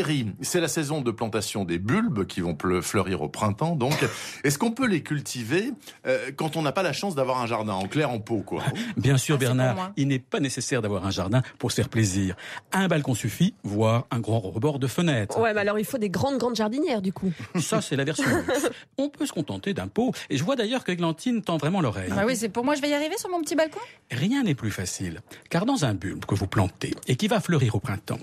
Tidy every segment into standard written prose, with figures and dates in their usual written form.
Thierry, c'est la saison de plantation des bulbes qui vont fleurir au printemps. Donc, est-ce qu'on peut les cultiver quand on n'a pas la chance d'avoir un jardin en clair en pot, quoi? Bien sûr, Bernard, il n'est pas nécessaire d'avoir un jardin pour se faire plaisir. Un balcon suffit, voire un grand rebord de fenêtre. Ouais, mais alors il faut des grandes jardinières du coup. Ça, c'est la version luxe. On peut se contenter d'un pot. Et je vois d'ailleurs que Glantine tend vraiment l'oreille. Ah oui, c'est pour moi, je vais y arriver sur mon petit balcon. Rien n'est plus facile. Car dans un bulbe que vous plantez et qui va fleurir au printemps,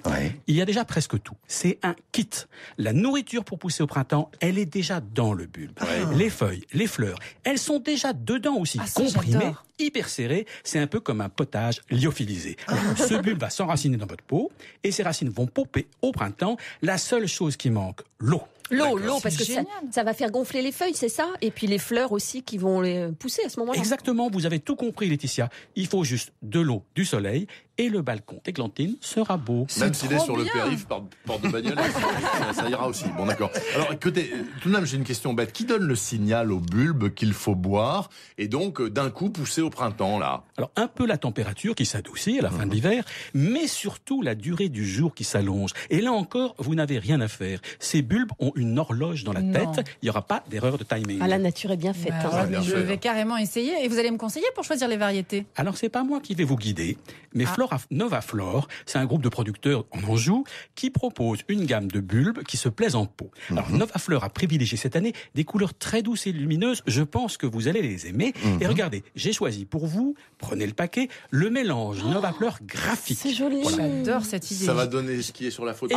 il y a déjà presque tout. C'est un kit. La nourriture pour pousser au printemps, elle est déjà dans le bulbe. Les feuilles, les fleurs, elles sont déjà dedans aussi, comprimées, hyper serrées. C'est un peu comme un potage lyophilisé. Ce bulbe va s'enraciner dans votre peau et ces racines vont popper au printemps. La seule chose qui manque, l'eau. L'eau, parce que ça va faire gonfler les feuilles, c'est ça? Et puis les fleurs aussi qui vont les pousser à ce moment-là. Exactement, vous avez tout compris, Laetitia. Il faut juste de l'eau, du soleil, et le balcon d'Églantine sera beau. Même s'il est sur le périph' porte de bagnole, ça ira aussi. Bon, d'accord. Alors, écoutez, tout de même, j'ai une question bête. Qui donne le signal au bulbe qu'il faut boire et donc d'un coup pousser au printemps, là? Alors, un peu la température qui s'adoucit à la fin de l'hiver, mais surtout la durée du jour qui s'allonge. Et là encore, vous n'avez rien à faire. Ces bulbes ont une horloge dans la tête. Il n'y aura pas d'erreur de timing. Ah, la nature est bien faite. Je vais carrément essayer. Et vous allez me conseiller pour choisir les variétés? Alors, c'est pas moi qui vais vous guider, mais Novaflore, c'est un groupe de producteurs en Anjou qui propose une gamme de bulbes qui se plaisent en pot. Alors, Novaflore a privilégié cette année des couleurs très douces et lumineuses. Je pense que vous allez les aimer. Et regardez, j'ai choisi pour vous, prenez le paquet, le mélange Novaflore graphique. C'est joli. Voilà. J'adore cette idée. Ça va donner ce qui est sur la photo.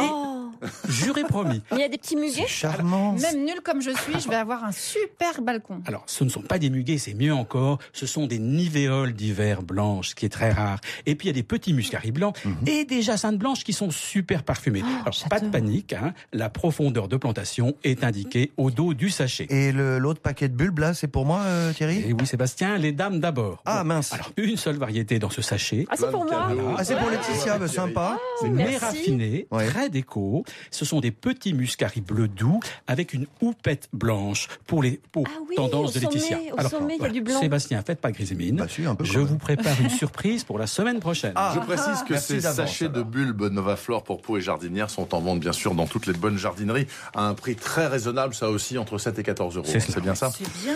Juré promis. Il y a des petits muguets. Charmant. Même nul comme je suis, je vais avoir un super balcon. Alors, ce ne sont pas des muguets, c'est mieux encore. Ce sont des nivéoles d'hiver blanches, ce qui est très rare. Et puis, il y a des petits muscaris blancs et des jacinthes blanches qui sont super parfumées. Alors, pas de panique, la profondeur de plantation est indiquée au dos du sachet. Et l'autre paquet de bulbes, là, c'est pour moi, Thierry? Et oui, Sébastien, les dames d'abord. Ah, mince. Alors, une seule variété dans ce sachet. Ah, c'est pour moi. Ah, c'est pour Laetitia, sympa. Mais raffiné, très déco. Ce sont des petits muscaris bleus doux avec une houppette blanche pour les peaux tendances de Laetitia. Au sommet, il y a du blanc. Sébastien, faites pas grise mine. Bah, si, un peu je vous prépare une surprise pour la semaine prochaine. Je précise que merci ces sachets de bulbes Novaflore pour peaux et jardinières sont en vente, bien sûr, dans toutes les bonnes jardineries à un prix très raisonnable, ça aussi, entre 7 et 14 euros. C'est bien ça? C'est bien.